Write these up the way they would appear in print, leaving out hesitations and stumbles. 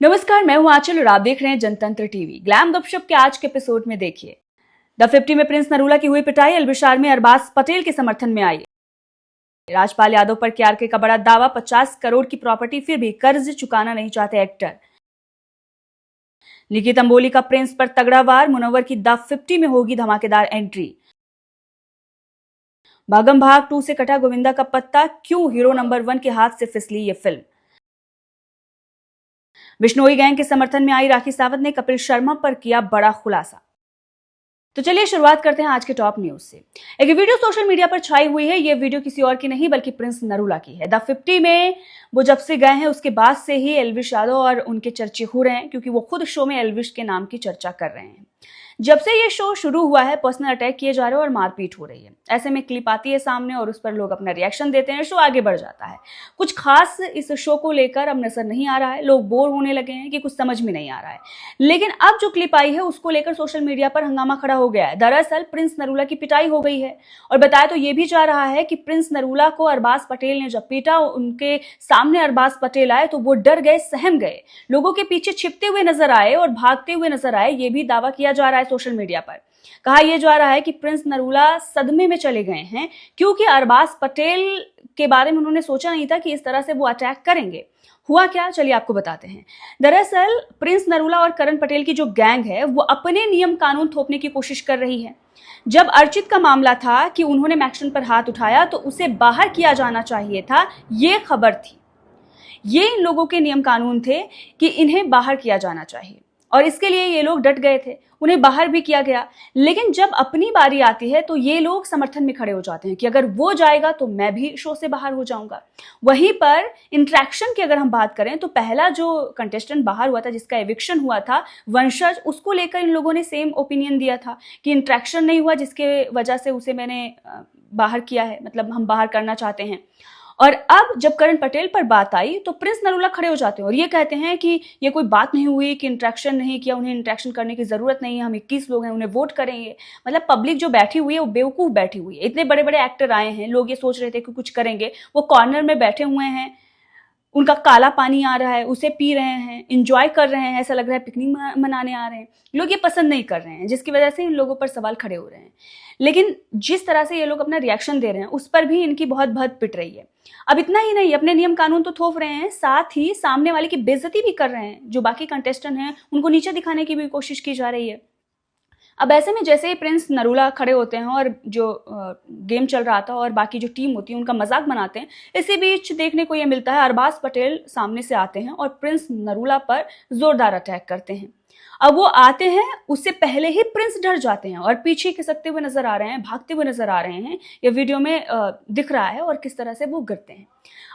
नमस्कार, मैं हूं आंचल और आप देख रहे हैं जनतंत्र टीवी। ग्लैम गपशप के आज के एपिसोड में देखिए, द 50 में प्रिंस नरूला की हुई पिटाई, एल्बिशार में अरबाज पटेल के समर्थन में आई। राजपाल यादव पर केआरके का बड़ा दावा, 50 करोड़ की प्रॉपर्टी फिर भी कर्ज चुकाना नहीं चाहते एक्टर। निकी तंबोली का प्रिंस पर तगड़ा वार, मुनव्वर की द 50 में होगी धमाकेदार एंट्री। भागम भाग 2 से कटा गोविंदा का पत्ता, क्यों हीरो नंबर 1 के हाथ से फिसली ये फिल्म। बिश्नोई गैंग के समर्थन में आई राखी सावंत ने कपिल शर्मा पर किया बड़ा खुलासा। तो चलिए शुरुआत करते हैं आज के टॉप न्यूज से। एक वीडियो सोशल मीडिया पर छाई हुई है। ये वीडियो किसी और की नहीं बल्कि प्रिंस नरूला की है। द 50 में वो जब से गए हैं उसके बाद से ही एल्विश यादव और उनके चर्चे हो रहे हैं, क्योंकि वो खुद शो में एल्विश के नाम की चर्चा कर रहे हैं। जब से ये शो शुरू हुआ है, पर्सनल अटैक किए जा रहे हैं और मारपीट हो रही है। ऐसे में क्लिप आती है सामने और उस पर लोग अपना रिएक्शन देते हैं, शो आगे बढ़ जाता है। कुछ खास इस शो को लेकर अब नजर नहीं आ रहा है, लोग बोर होने लगे हैं कि कुछ समझ में नहीं आ रहा है। लेकिन अब जो क्लिप आई है उसको लेकर सोशल मीडिया पर हंगामा खड़ा हो गया है। दरअसल प्रिंस नरूला की पिटाई हो गई है और बताया तो ये भी जा रहा है कि प्रिंस नरूला को अरबाज पटेल ने जब पीटा, उनके सामने अरबाज पटेल आए तो वो डर गए, सहम गए, लोगों के पीछे छिपते हुए नजर आए और भागते हुए नजर आए। ये भी दावा किया जा रहा है सोशल मीडिया पर। कहा यह जा रहा है कि प्रिंस नरूला सदमे में चले गए हैं, क्योंकि अरबाज पटेल के बारे में उन्होंने सोचा नहीं था कि इस तरह से वो अटैक करेंगे। हुआ क्या, चलिए आपको बताते हैं। दरअसल प्रिंस नरूला और करण पटेल की जो गैंग है वो अपने नियम कानून थोपने की कोशिश कर रही है। जब अर्चित का मामला था कि उन्होंने मैक्सन पर हाथ उठाया तो उसे बाहर किया जाना चाहिए था, ये खबर थी। ये इन लोगों के नियम कानून थे कि इन्हें बाहर किया जाना चाहिए और इसके लिए ये लोग डट गए थे, उन्हें बाहर भी किया गया। लेकिन जब अपनी बारी आती है तो ये लोग समर्थन में खड़े हो जाते हैं कि अगर वो जाएगा तो मैं भी शो से बाहर हो जाऊंगा। वहीं पर इंटरेक्शन की अगर हम बात करें तो पहला जो कंटेस्टेंट बाहर हुआ था, जिसका एविक्शन हुआ था, वंशज, उसको लेकर इन लोगों ने सेम ओपिनियन दिया था कि इंटरेक्शन नहीं हुआ, जिसके वजह से उसे मैंने बाहर किया है, मतलब हम बाहर करना चाहते हैं। और अब जब करण पटेल पर बात आई तो प्रिंस नरूला खड़े हो जाते हैं और ये कहते हैं कि ये कोई बात नहीं हुई, कि इंटरेक्शन नहीं किया, उन्हें इंटरेक्शन करने की जरूरत नहीं है, हम 21 लोग हैं, उन्हें वोट करेंगे। मतलब पब्लिक जो बैठी हुई है वो बेवकूफ बैठी हुई है। इतने बड़े बड़े एक्टर आए हैं, लोग ये सोच रहे थे कि कुछ करेंगे, वो कॉर्नर में बैठे हुए हैं, उनका काला पानी आ रहा है, उसे पी रहे हैं, इंजॉय कर रहे हैं, ऐसा लग रहा है पिकनिक मनाने आ रहे हैं। लोग ये पसंद नहीं कर रहे हैं, जिसकी वजह से इन लोगों पर सवाल खड़े हो रहे हैं। लेकिन जिस तरह से ये लोग अपना रिएक्शन दे रहे हैं उस पर भी इनकी बहुत भद पिट रही है। अब इतना ही नहीं, अपने नियम कानून तो थोप रहे हैं, साथ ही सामने वाले की बेइज्जती भी कर रहे हैं। जो बाकी कंटेस्टेंट हैं उनको नीचे दिखाने की भी कोशिश की जा रही है। अब ऐसे में जैसे ही प्रिंस नरूला खड़े होते हैं और जो गेम चल रहा था और बाकी जो टीम होती है उनका मजाक बनाते हैं, इसी बीच देखने को ये मिलता है अरबाज पटेल सामने से आते हैं और प्रिंस नरूला पर जोरदार अटैक करते हैं। अब वो आते हैं, उससे पहले ही प्रिंस डर जाते हैं और पीछे खिसकते हुए नजर आ रहे हैं, भागते हुए नजर आ रहे हैं। ये वीडियो में दिख रहा है और किस तरह से वो गिरते हैं।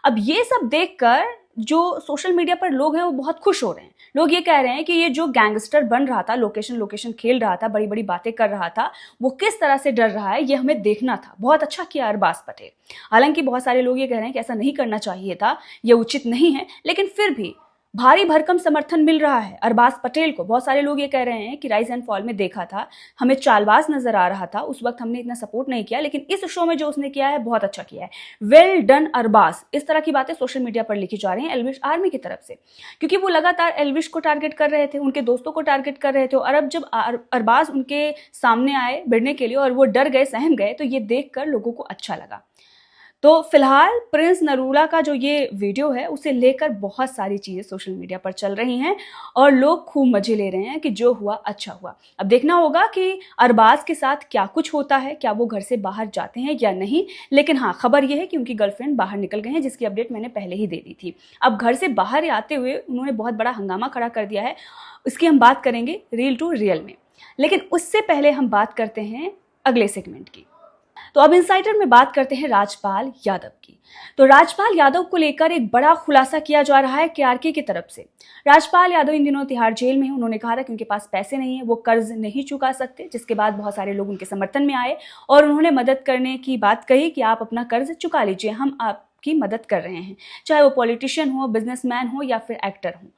अब ये सब देखकर जो सोशल मीडिया पर लोग हैं वो बहुत खुश हो रहे हैं। लोग ये कह रहे हैं कि ये जो गैंगस्टर बन रहा था, लोकेशन लोकेशन खेल रहा था, बड़ी बड़ी बातें कर रहा था, वो किस तरह से डर रहा है, ये हमें देखना था। बहुत अच्छा किया अरबाज पटेल। हालांकि बहुत सारे लोग ये कह रहे हैं कि ऐसा नहीं करना चाहिए था, ये उचित नहीं है, लेकिन फिर भी भारी भरकम समर्थन मिल रहा है अरबाज पटेल को। बहुत सारे लोग ये कह रहे हैं कि राइज एंड फॉल में देखा था, हमें चालबाज नजर आ रहा था, उस वक्त हमने इतना सपोर्ट नहीं किया, लेकिन इस शो में जो उसने किया है बहुत अच्छा किया है, वेल डन अरबाज। इस तरह की बातें सोशल मीडिया पर लिखी जा रही हैं एल्विश आर्मी की तरफ से, क्योंकि वो लगातार एल्विश को टारगेट कर रहे थे, उनके दोस्तों को टारगेट कर रहे थे। और अब जब अरबाज उनके सामने आए भिड़ने के लिए और वो डर गए, सहम गए, तो ये देखकर लोगों को अच्छा लगा। तो फिलहाल प्रिंस नरूला का जो ये वीडियो है उसे लेकर बहुत सारी चीजें सोशल मीडिया पर चल रही हैं और लोग खूब मजे ले रहे हैं कि जो हुआ अच्छा हुआ। अब देखना होगा कि अरबाज के साथ क्या कुछ होता है, क्या वो घर से बाहर जाते हैं या नहीं। लेकिन हाँ, खबर ये है कि उनकी गर्लफ्रेंड बाहर निकल गए हैं, जिसकी अपडेट मैंने पहले ही दे दी थी। अब घर से बाहर आते हुए उन्होंने बहुत बड़ा हंगामा खड़ा कर दिया है, इसकी हम बात करेंगे रील टू रियल में। लेकिन उससे पहले हम बात करते हैं अगले सेगमेंट की। तो अब इनसाइडर में बात करते हैं राजपाल यादव की। तो राजपाल यादव को लेकर एक बड़ा खुलासा किया जा रहा है केआरके की तरफ से। राजपाल यादव इन दिनों तिहाड़ जेल में हैं। उन्होंने कहा था कि उनके पास पैसे नहीं है, वो कर्ज नहीं चुका सकते, जिसके बाद बहुत सारे लोग उनके समर्थन में आए और उन्होंने मदद करने की बात कही कि आप अपना कर्ज चुका लीजिए, हम आपकी मदद कर रहे हैं, चाहे वो पॉलिटिशियन हो, बिजनेसमैन हो या फिर एक्टर हो।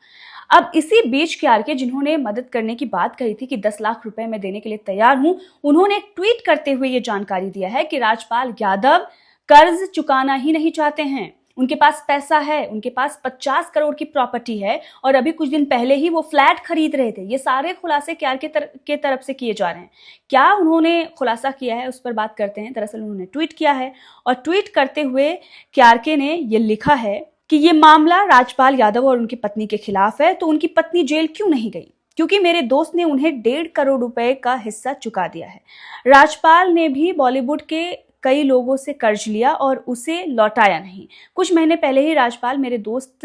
अब इसी बीच केआरके, जिन्होंने मदद करने की बात कही थी कि 10 लाख रुपए मैं देने के लिए तैयार हूं, उन्होंने एक ट्वीट करते हुए ये जानकारी दिया है कि राजपाल यादव कर्ज चुकाना ही नहीं चाहते हैं, उनके पास पैसा है, उनके पास 50 करोड़ की प्रॉपर्टी है और अभी कुछ दिन पहले ही वो फ्लैट खरीद रहे थे। ये सारे खुलासे केआरके के तरफ से किए जा रहे हैं। क्या उन्होंने खुलासा किया है उस पर बात करते हैं। दरअसल उन्होंने ट्वीट किया है और ट्वीट करते हुए केआरके ने ये लिखा है कि ये मामला राजपाल यादव और उनकी पत्नी के खिलाफ है, तो उनकी पत्नी जेल क्यों नहीं गई? क्योंकि मेरे दोस्त ने उन्हें 1.5 करोड़ रुपए का हिस्सा चुका दिया है। राजपाल ने भी बॉलीवुड के कई लोगों से कर्ज लिया और उसे लौटाया नहीं। कुछ महीने पहले ही राजपाल मेरे दोस्त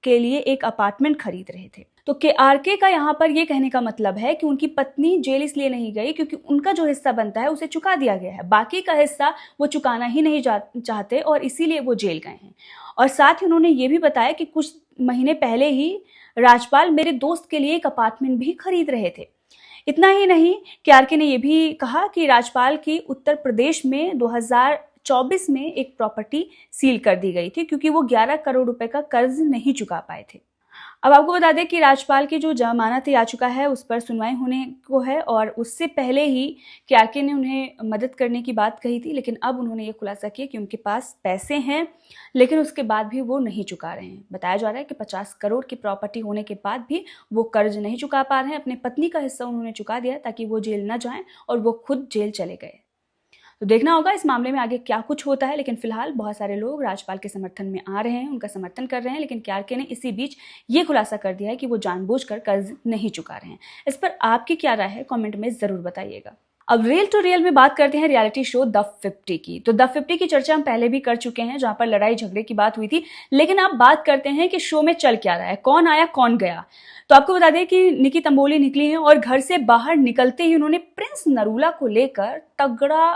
के लिए एक अपार्टमेंट खरीद रहे थे। तो केआरके का यहाँ पर ये कहने का मतलब है कि उनकी पत्नी जेल इसलिए नहीं गई क्योंकि उनका जो हिस्सा बनता है उसे चुका दिया गया है, बाकी का हिस्सा वो चुकाना ही नहीं चाहते और इसीलिए वो जेल गए हैं। और साथ ही उन्होंने ये भी बताया कि कुछ महीने पहले ही राजपाल मेरे दोस्त के लिए एक अपार्टमेंट भी खरीद रहे थे। इतना ही नहीं, केआरके ने यह भी कहा कि राजपाल की उत्तर प्रदेश में 2024 में एक प्रॉपर्टी सील कर दी गई थी क्योंकि वो 11 करोड़ रुपए का कर्ज नहीं चुका पाए थे। अब आपको बता दें कि राजपाल की जो जमानत याचिका है उस पर सुनवाई होने को है और उससे पहले ही केआरके ने उन्हें मदद करने की बात कही थी, लेकिन अब उन्होंने ये खुलासा किया कि उनके पास पैसे हैं लेकिन उसके बाद भी वो नहीं चुका रहे हैं। बताया जा रहा है कि 50 करोड़ की प्रॉपर्टी होने के बाद भी वो कर्ज नहीं चुका पा रहे हैं। अपने पत्नी का हिस्सा उन्होंने चुका दिया ताकि वो जेल न जाएं और वो खुद जेल चले गए। तो देखना होगा इस मामले में आगे क्या कुछ होता है, लेकिन फिलहाल बहुत सारे लोग राजपाल के समर्थन में आ रहे हैं, उनका समर्थन कर रहे हैं। लेकिन केआरके ने इसी बीच ये खुलासा कर दिया है कि वो जानबूझकर कर्ज नहीं चुका रहे हैं। इस पर आपकी क्या राय है, कमेंट में जरूर बताइएगा। अब रियल टू रियल में बात करते हैं रियलिटी शो द 50 की। तो द 50 की चर्चा हम पहले भी कर चुके हैं, जहां पर लड़ाई झगड़े की बात हुई थी। लेकिन अब बात करते हैं कि शो में चल क्या रहा है, कौन आया कौन गया। तो आपको बता दें कि निकी तंबोली निकली हैं और घर से बाहर निकलते ही उन्होंने प्रिंस नरूला को लेकर तगड़ा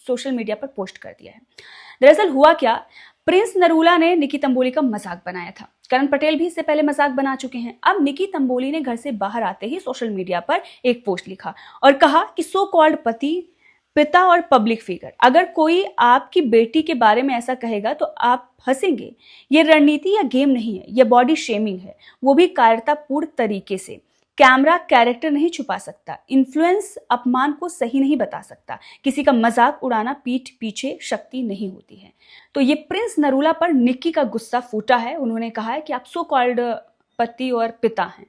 सोशल मीडिया पर पोस्ट कर दिया है। दरअसल हुआ क्या, प्रिंस नरूला ने निकी तंबोली का मजाक बनाया था। करण पटेल भी इससे पहले मजाक बना चुके हैं। अब निकी तंबोली ने घर से बाहर आते ही सोशल मीडिया पर एक पोस्ट लिखा और कहा कि सो कॉल्ड पति, पिता और पब्लिक फिगर, अगर कोई आपकी बेटी के बारे में ऐसा कहेगा तो आप हंसेंगे। ये रणनीति या गेम नहीं है, ये बॉडी शेमिंग है, वो भी कायरतापूर्ण तरीके से। कैमरा कैरेक्टर नहीं छुपा सकता, इन्फ्लुएंस अपमान को सही नहीं बता सकता, किसी का मजाक उड़ाना पीठ पीछे शक्ति नहीं होती है। तो ये प्रिंस नरूला पर निक्की का गुस्सा फूटा है। उन्होंने कहा है कि आप सो कॉल्ड पति और पिता हैं।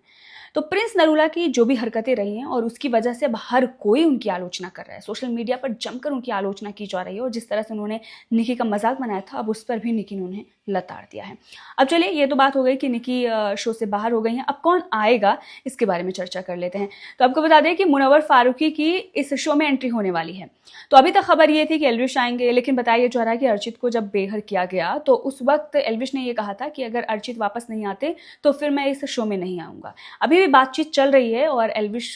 तो प्रिंस नरूला की जो भी हरकतें रही हैं और उसकी वजह से अब हर कोई उनकी आलोचना कर रहा है। सोशल मीडिया पर जमकर उनकी आलोचना की जा रही है और जिस तरह से उन्होंने निकी का मजाक बनाया था, अब उस पर भी निकी ने उन्हें लताड़ दिया है। अब चलिए, ये तो बात हो गई कि निकी शो से बाहर हो गई हैं। अब कौन आएगा इसके बारे में चर्चा कर लेते हैं। तो आपको बता दें कि मुनव्वर फारूकी की इस शो में एंट्री होने वाली है। तो अभी तक खबर ये थी कि एल्विश आएंगे, लेकिन बताया जा रहा है कि अर्चित को जब बेघर किया गया तो उस वक्त एल्विश ने यह कहा था कि अगर अर्चित वापस नहीं आते तो फिर मैं इस शो में नहीं आऊंगा। अभी भी बातचीत चल रही है और एल्विश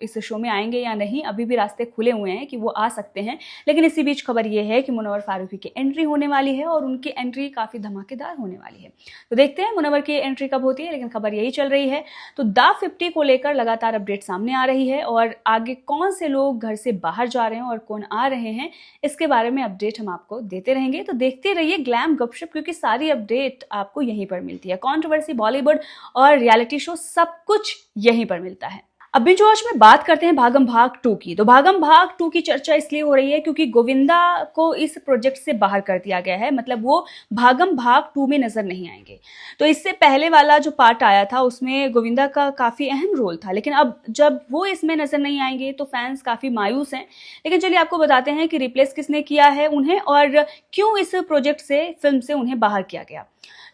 इस शो में आएंगे या नहीं, अभी भी रास्ते खुले हुए हैं कि वो आ सकते हैं। लेकिन इसी बीच खबर यह है कि मुनव्वर फारूकी की एंट्री होने वाली है और उनकी एंट्री काफी धमाकेदार होने वाली है। तो देखते हैं मुनव्वर की एंट्री कब होती है, लेकिन खबर यही चल रही है। तो द 50 को लेकर लगातार अपडेट सामने आ रही है और आगे कौन से लोग घर से बाहर जा रहे हैं और कौन आ रहे हैं, इसके बारे में अपडेट हम आपको देते रहेंगे। तो देखते रहिए ग्लैम गपशप, क्योंकि सारी अपडेट आपको यहीं पर मिलती है। कंट्रोवर्सी, बॉलीवुड और रियलिटी शो, सब कुछ यहीं पर मिलता है। अब बिंज वॉच में बात करते हैं भागम भाग 2 की। तो भागम भाग 2 की चर्चा इसलिए हो रही है क्योंकि गोविंदा को इस प्रोजेक्ट से बाहर कर दिया गया है, मतलब वो भागम भाग 2 में नजर नहीं आएंगे। तो इससे पहले वाला जो पार्ट आया था उसमें गोविंदा का काफी अहम रोल था, लेकिन अब जब वो इसमें नजर नहीं आएंगे तो फैंस काफी मायूस हैं। लेकिन चलिए आपको बताते हैं कि रिप्लेस किसने किया है उन्हें और क्यों इस प्रोजेक्ट से, फिल्म से उन्हें बाहर किया गया।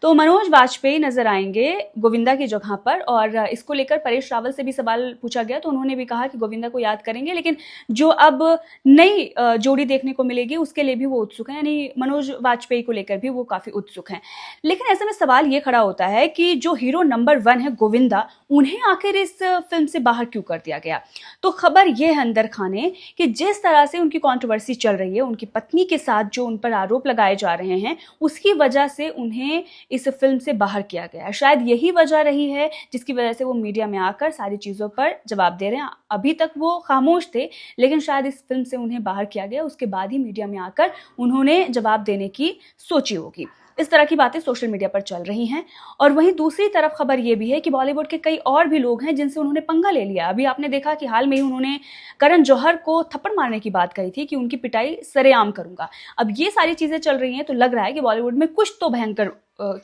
तो मनोज वाजपेयी नजर आएंगे गोविंदा की जगह पर और इसको लेकर परेश रावल से भी सवाल पूछा गया तो उन्होंने भी कहा कि गोविंदा को याद करेंगे, लेकिन जो अब नई जोड़ी देखने को मिलेगी उसके लिए भी वो उत्सुक हैं, यानी मनोज वाजपेयी को लेकर भी वो काफी उत्सुक हैं। लेकिन ऐसे में सवाल ये खड़ा होता है कि जो हीरो नंबर 1 है गोविंदा, उन्हें आखिर इस फिल्म से बाहर क्यों कर दिया गया। तो खबर ये है अंदर खाने कि जिस तरह से उनकी कंट्रोवर्सी चल रही है, उनकी पत्नी के साथ जो उन पर आरोप लगाए जा रहे हैं, उसकी वजह से उन्हें इस फिल्म से बाहर किया गया है। शायद यही वजह रही है जिसकी वजह से वो मीडिया में आकर सारी चीजों पर जवाब दे रहे हैं। अभी तक वो खामोश थे, लेकिन शायद इस फिल्म से उन्हें बाहर किया गया, उसके बाद ही मीडिया में आकर उन्होंने जवाब देने की सोची होगी। इस तरह की बातें सोशल मीडिया पर चल रही हैं। और वहीं दूसरी तरफ खबर ये भी है कि बॉलीवुड के कई और भी लोग हैं जिनसे उन्होंने पंगा ले लिया। अभी आपने देखा कि हाल में ही उन्होंने करण जौहर को थप्पड़ मारने की बात कही थी कि उनकी पिटाई सरेआम करूंगा। अब ये सारी चीजें चल रही हैं तो लग रहा है कि बॉलीवुड में कुछ तो भयंकर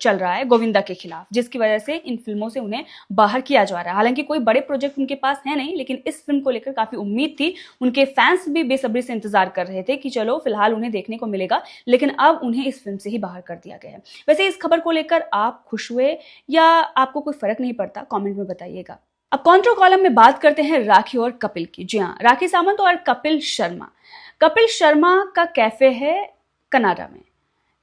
चल रहा है गोविंदा के खिलाफ, जिसकी वजह से इन फिल्मों से उन्हें बाहर किया जा रहा है। हालांकि कोई बड़े प्रोजेक्ट उनके पास है नहीं, लेकिन इस फिल्म को लेकर काफी उम्मीद थी। उनके फैंस भी बेसब्री से इंतजार कर रहे थे कि चलो फिलहाल उन्हें देखने को मिलेगा, लेकिन अब उन्हें इस फिल्म से ही बाहर कर दिया गया है। वैसे इस खबर को लेकर आप खुश हुए या आपको कोई फर्क नहीं पड़ता, कॉमेंट में बताइएगा। अब कॉन्ट्रो कॉलम में बात करते हैं राखी और कपिल की। जी हाँ, राखी सावंत और कपिल शर्मा। कपिल शर्मा का कैफे है कनाडा में,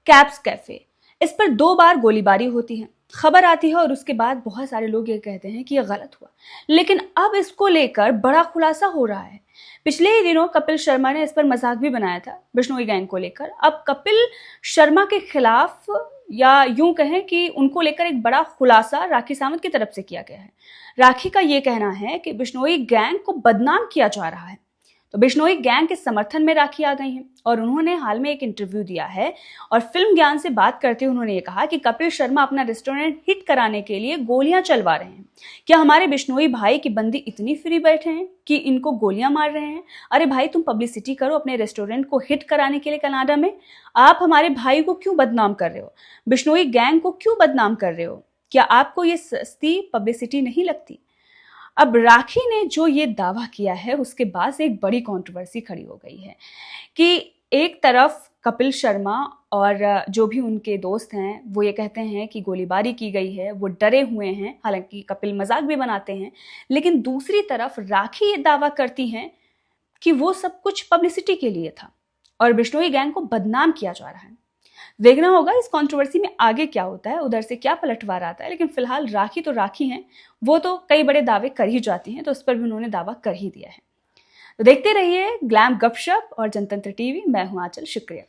कैप्स कैफे। इस पर 2 बार गोलीबारी होती है, खबर आती है और उसके बाद बहुत सारे लोग ये कहते हैं कि यह गलत हुआ, लेकिन अब इसको लेकर बड़ा खुलासा हो रहा है। पिछले ही दिनों कपिल शर्मा ने इस पर मजाक भी बनाया था बिश्नोई गैंग को लेकर। अब कपिल शर्मा के खिलाफ या यूं कहें कि उनको लेकर एक बड़ा खुलासा राखी सावंत की तरफ से किया गया है। राखी का ये कहना है कि बिश्नोई गैंग को बदनाम किया जा रहा है। तो बिश्नोई गैंग के समर्थन में राखी आ गई हैं और उन्होंने हाल में एक इंटरव्यू दिया है और फिल्म ज्ञान से बात करते हुए उन्होंने ये कहा कि कपिल शर्मा अपना रेस्टोरेंट हिट कराने के लिए गोलियां चलवा रहे हैं। क्या हमारे बिश्नोई भाई की बंदी इतनी फ्री बैठे हैं कि इनको गोलियां मार रहे हैं? अरे भाई, तुम पब्लिसिटी करो अपने रेस्टोरेंट को हिट कराने के लिए कनाडा में। आप हमारे भाई को क्यों बदनाम कर रहे हो? बिश्नोई गैंग को क्यों बदनाम कर रहे हो? क्या आपको ये सस्ती पब्लिसिटी नहीं लगती? अब राखी ने जो ये दावा किया है उसके बाद से एक बड़ी कंट्रोवर्सी खड़ी हो गई है कि एक तरफ कपिल शर्मा और जो भी उनके दोस्त हैं वो ये कहते हैं कि गोलीबारी की गई है, वो डरे हुए हैं। हालांकि कपिल मजाक भी बनाते हैं, लेकिन दूसरी तरफ राखी ये दावा करती हैं कि वो सब कुछ पब्लिसिटी के लिए था और बिश्नोई गैंग को बदनाम किया जा रहा है। देखना होगा इस कंट्रोवर्सी में आगे क्या होता है, उधर से क्या पलटवार आता है। लेकिन फिलहाल राखी तो राखी हैं, वो तो कई बड़े दावे कर ही जाती हैं, तो उस पर भी उन्होंने दावा कर ही दिया है। तो देखते रहिए ग्लैम गपशप और जनतंत्र टीवी। मैं हूं आंचल, शुक्रिया।